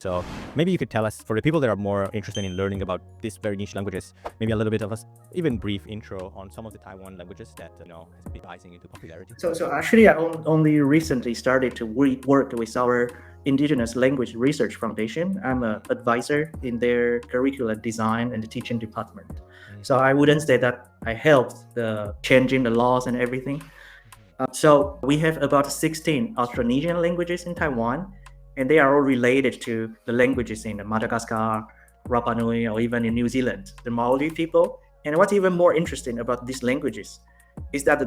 So maybe you could tell us, for the people that are more interested in learning about these very niche languages, maybe a little bit of a even brief intro on some of the Taiwan languages that has been rising into popularity. So actually, only recently started to work with our Indigenous Language Research Foundation. I'm an advisor in their curricular design and the teaching department. So I wouldn't say that I helped the changing the laws and everything. So we have about 16 Austronesian languages in Taiwan, and they are all related to the languages in Madagascar, Rapa Nui, or even in New Zealand, the Maori people. And what's even more interesting about these languages is that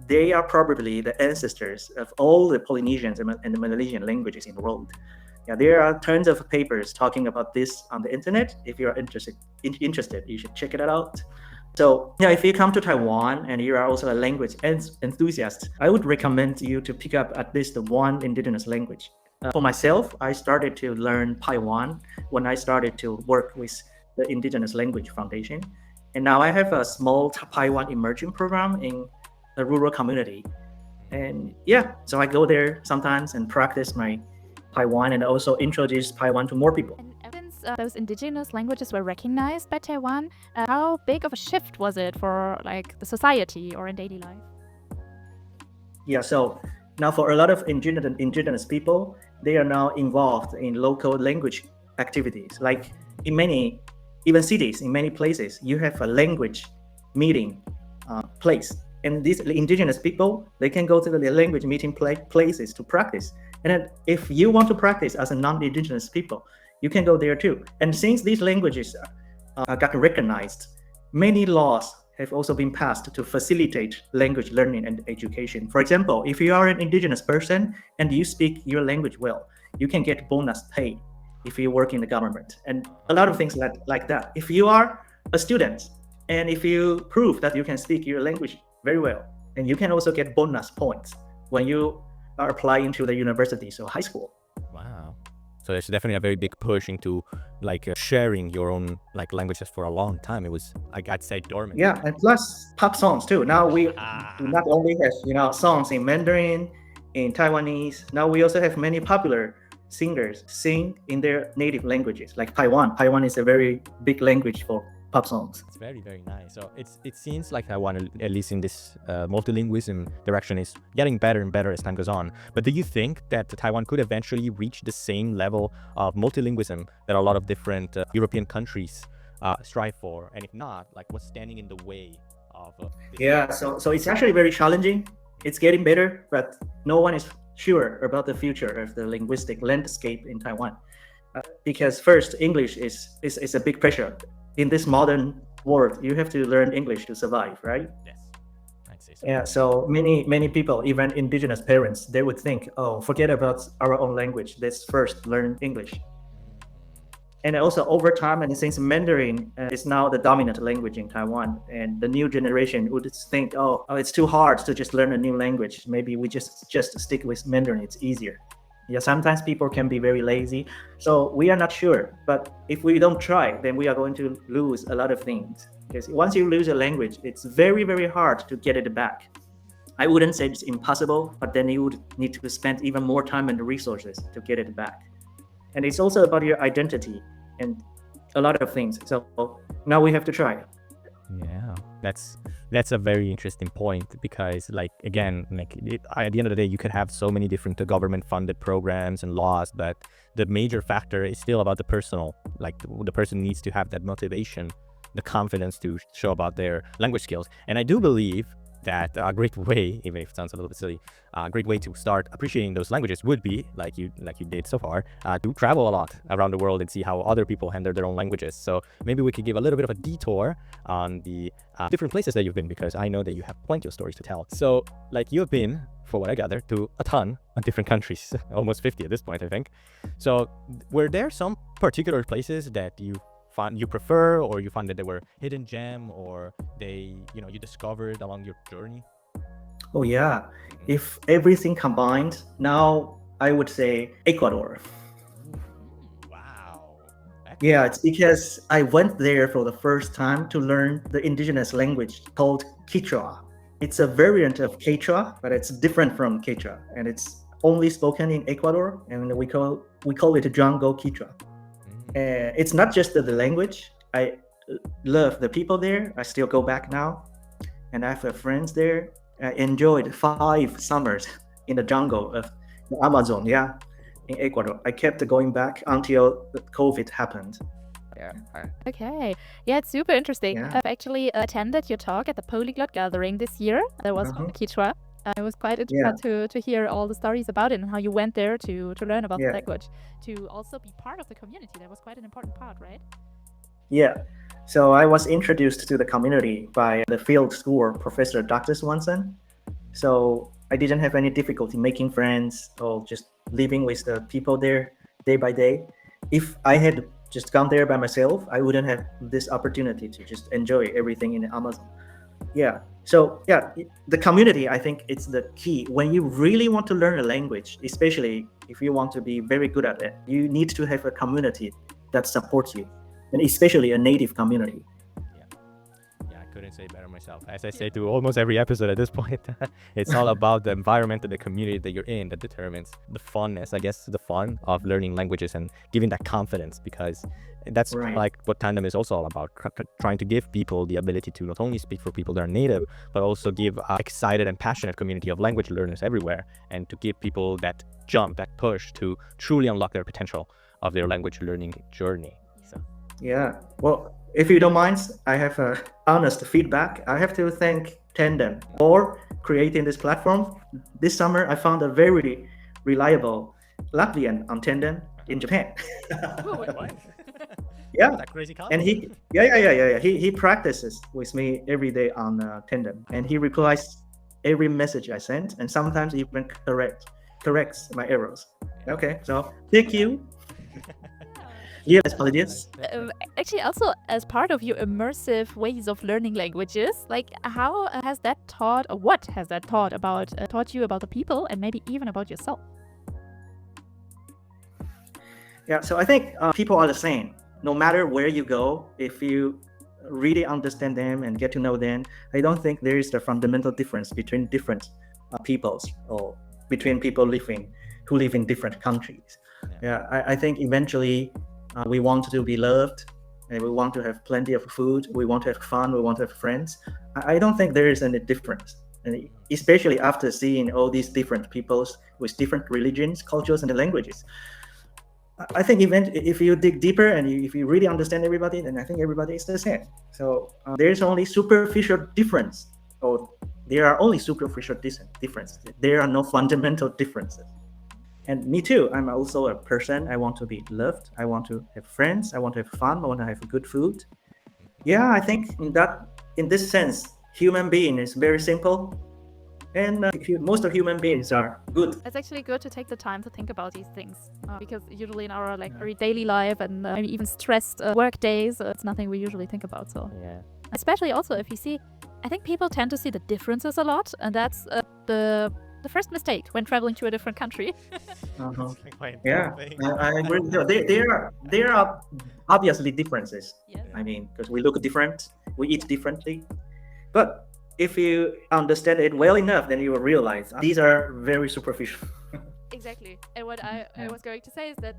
they are probably the ancestors of all the Polynesians and the Melanesian languages in the world. Yeah, there are tons of papers talking about this on the internet. If you're interested, you should check it out. So yeah, if you come to Taiwan and you are also a language enthusiast, I would recommend you to pick up at least one indigenous language. For myself, I started to learn Taiwan when I started to work with the Indigenous Language Foundation. And now I have a small Taiwan immersion program in a rural community. And yeah, so I go there sometimes and practice my Taiwan and also introduce Taiwan to more people. And since those indigenous languages were recognized by Taiwan, how big of a shift was it for like the society or in daily life? Yeah, so now for a lot of indigenous people, they are now involved in local language activities. Like in many, even cities, in many places, you have a language meeting place. And these indigenous people, they can go to the language meeting places to practice. And then if you want to practice as a non-indigenous people, you can go there too. And since these languages got recognized, many laws have also been passed to facilitate language learning and education. For example, if you are an indigenous person and you speak your language well, you can get bonus pay if you work in the government, and a lot of things like that. If you are a student and if you prove that you can speak your language very well, then you can also get bonus points when you are applying to the universities or high school. Wow. So there's definitely a very big push into sharing your own languages. For a long time, it was I'd say dormant. Yeah, and plus pop songs too. Now we not only have songs in Mandarin, in Taiwanese. Now we also have many popular singers sing in their native languages, like Taiwan. Taiwan is a very big language for pop songs. It's very, very nice. So it seems like Taiwan, at least in this multilingualism direction, is getting better and better as time goes on. But do you think that Taiwan could eventually reach the same level of multilingualism that a lot of different European countries strive for? And if not, what's standing in the way of this? Yeah, so it's actually very challenging. It's getting better, but no one is sure about the future of the linguistic landscape in Taiwan. Because first, English is a big pressure. In this modern world, you have to learn English to survive, right? Yes, I'd say so. Yeah, so many people, even indigenous parents, they would think, oh, forget about our own language. Let's first learn English. And also over time, and since Mandarin is now the dominant language in Taiwan, and the new generation would think, oh, it's too hard to just learn a new language. Maybe we just stick with Mandarin. It's easier. Yeah, sometimes people can be very lazy. So we are not sure. But if we don't try, then we are going to lose a lot of things. Because once you lose a language, it's very, very hard to get it back. I wouldn't say it's impossible, but then you would need to spend even more time and resources to get it back. And it's also about your identity and a lot of things. So now we have to try. Yeah, that's a very interesting point, because at the end of the day, you could have so many different government funded programs and laws, but the major factor is still about the personal. The person needs to have that motivation, the confidence to show about their language skills. And I do believe that a great way, even if it sounds a little bit silly, a great way to start appreciating those languages would be, like you did so far, to travel a lot around the world and see how other people handle their own languages. So maybe we could give a little bit of a detour on the different places that you've been, because I know that you have plenty of stories to tell. So you've been, for what I gather, to a ton of different countries, almost 50 at this point, I think. So were there some particular places that you prefer, or you found that they were hidden gem, or you discovered along your journey? Oh yeah, if everything combined, now I would say Ecuador. Wow. Yeah, it's because I went there for the first time to learn the indigenous language called Quechua. It's a variant of Quechua, but it's different from Quechua, and it's only spoken in Ecuador, and we call it Jungle Quechua. It's not just the language. I love the people there. I still go back now, and I have friends there. I enjoyed 5 summers in the jungle of the Amazon, in Ecuador. I kept going back until the COVID happened. Yeah. Okay. Yeah, it's super interesting. Yeah. I've actually attended your talk at the Polyglot Gathering this year. That was on Quechua. It was quite interesting to hear all the stories about it and how you went there to learn about the language, to also be part of the community. That was quite an important part, right? Yeah. So I was introduced to the community by the field school professor, Dr. Swanson. So I didn't have any difficulty making friends or just living with the people there day by day. If I had just gone there by myself, I wouldn't have this opportunity to just enjoy everything in the Amazon. Yeah. So the community, I think it's the key. When you really want to learn a language, especially if you want to be very good at it, you need to have a community that supports you, and especially a native community. Yeah, I couldn't say better myself. As I say to almost every episode at this point, it's all about the environment and the community that you're in that determines the funness, I guess, the fun of learning languages and giving that confidence, because that's like what Tandem is also all about, trying to give people the ability to not only speak for people that are native, but also give an excited and passionate community of language learners everywhere, and to give people that jump, that push to truly unlock their potential of their language learning journey. So. Yeah. Well, if you don't mind, I have honest feedback. I have to thank Tandem for creating this platform. This summer, I found a very reliable Latvian on Tandem in Japan. What? Yeah. That crazy comment? And he practices with me every day on Tandem, and he replies every message I send, and sometimes even corrects my errors. Okay, so thank you. Yes, apologies. Actually, also as part of your immersive ways of learning languages, like how has that taught, or what has that taught you about the people and maybe even about yourself? Yeah, so I think people are the same. No matter where you go, if you really understand them and get to know them, I don't think there is a fundamental difference between different peoples or between people who live in different countries. I think eventually we want to be loved, and we want to have plenty of food, we want to have fun, we want to have friends. I don't think there is any difference, and especially after seeing all these different peoples with different religions, cultures, and languages. I think if you dig deeper and if you really understand everybody, then I think everybody is the same. So there's only superficial difference, or there are only superficial differences. There are no fundamental differences. And me too, I'm also a person. I want to be loved. I want to have friends. I want to have fun. I want to have good food. Yeah, I think in this sense, human being is very simple. And most of human beings are good. It's actually good to take the time to think about these things because usually in our very daily life and maybe even stressed work days, it's nothing we usually think about. So especially also if you see, I think people tend to see the differences a lot, and that's the first mistake when traveling to a different country. Yeah, I agree. There are obviously differences. I mean, because we look different, we eat differently, but if you understand it well enough, then you will realize these are very superficial. Exactly. And what I was going to say is that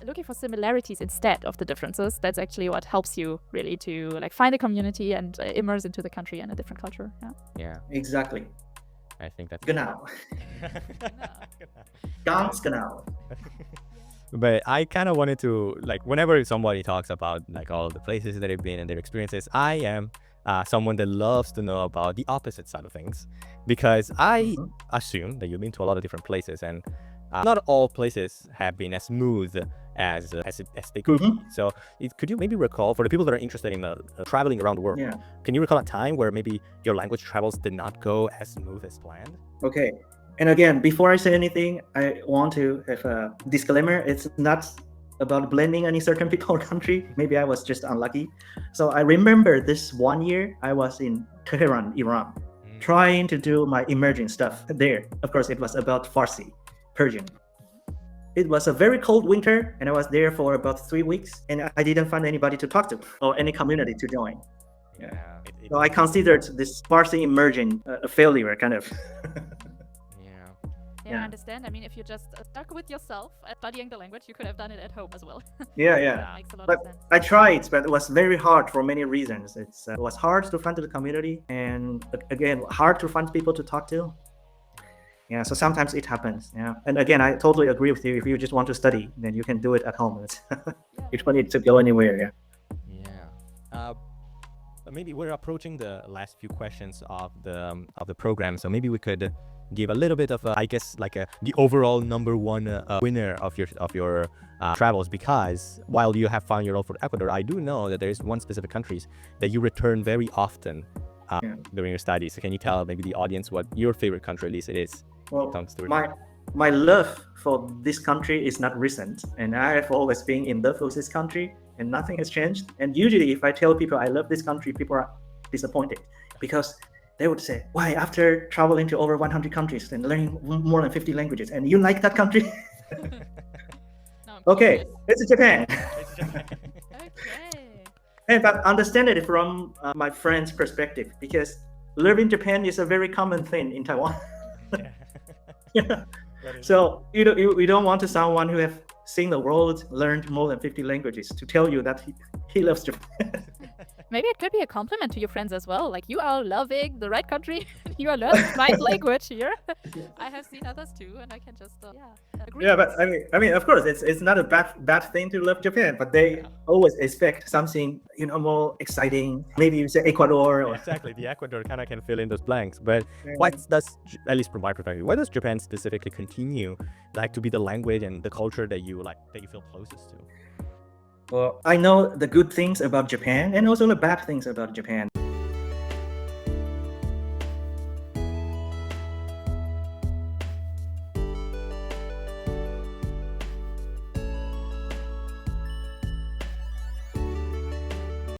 looking for similarities instead of the differences, that's actually what helps you really to find a community and immerse into the country and a different culture. Yeah. Exactly. I think that's Genau. Ganz genau. But I kind of wanted to, whenever somebody talks about all the places that they've been and their experiences, I am someone that loves to know about the opposite side of things, because I assume that you've been to a lot of different places, and not all places have been as smooth as they could be. So could you maybe recall, for the people that are interested in traveling around the world, can you recall a time where maybe your language travels did not go as smooth as planned? Okay. And again, before I say anything, I want to have a disclaimer. It's not about blaming any certain people or country. Maybe I was just unlucky. So I remember this one year I was in Tehran, Iran, trying to do my emerging stuff there. Of course, it was about Farsi, Persian. It was a very cold winter, and I was there for about 3 weeks, and I didn't find anybody to talk to or any community to join. So I considered this Farsi immersion a failure, kind of. Yeah, I understand. I mean, if you just stuck with yourself studying the language, you could have done it at home as well. Yeah. Makes a lot But of sense. I tried, but it was very hard for many reasons. It was hard to find the community, and again, hard to find people to talk to. Yeah, so sometimes it happens. Yeah, and again, I totally agree with you. If you just want to study, then you can do it at home. You don't need to go anywhere. Yeah. Yeah. Maybe we're approaching the last few questions of the program, so maybe we could give a little bit of I guess like the overall number one winner of your travels, because while you have found your role for Ecuador, I do know that there is one specific countries that you return very often during your studies. So can you tell maybe the audience what your favorite country at least it is? Well, Comes to my love for this country is not recent, and I have always been in love with this country, and nothing has changed. And usually, if I tell people I love this country, people are disappointed because they would say, "Why, after traveling to over 100 countries and learning more than 50 languages, and you like that country?" No, I'm Okay, curious. it's Japan. Okay. Hey, but understand it from my friend's perspective, because living in Japan is a very common thing in Taiwan. Yeah. So you don't want to someone who have seen the world, learned more than 50 languages to tell you that he loves Japan. Maybe it could be a compliment to your friends as well. Like, you are loving the right country. You are learning the right language here. I have seen others too, and I can just agree. Yeah, but I mean, of course, it's not a bad thing to love Japan, but they always expect something more exciting. Maybe you say Ecuador or exactly, the Ecuador kind of can fill in those blanks. But why does, at least from my perspective, why does Japan specifically continue like to be the language and the culture that you feel closest to? Well, I know the good things about Japan and also the bad things about Japan.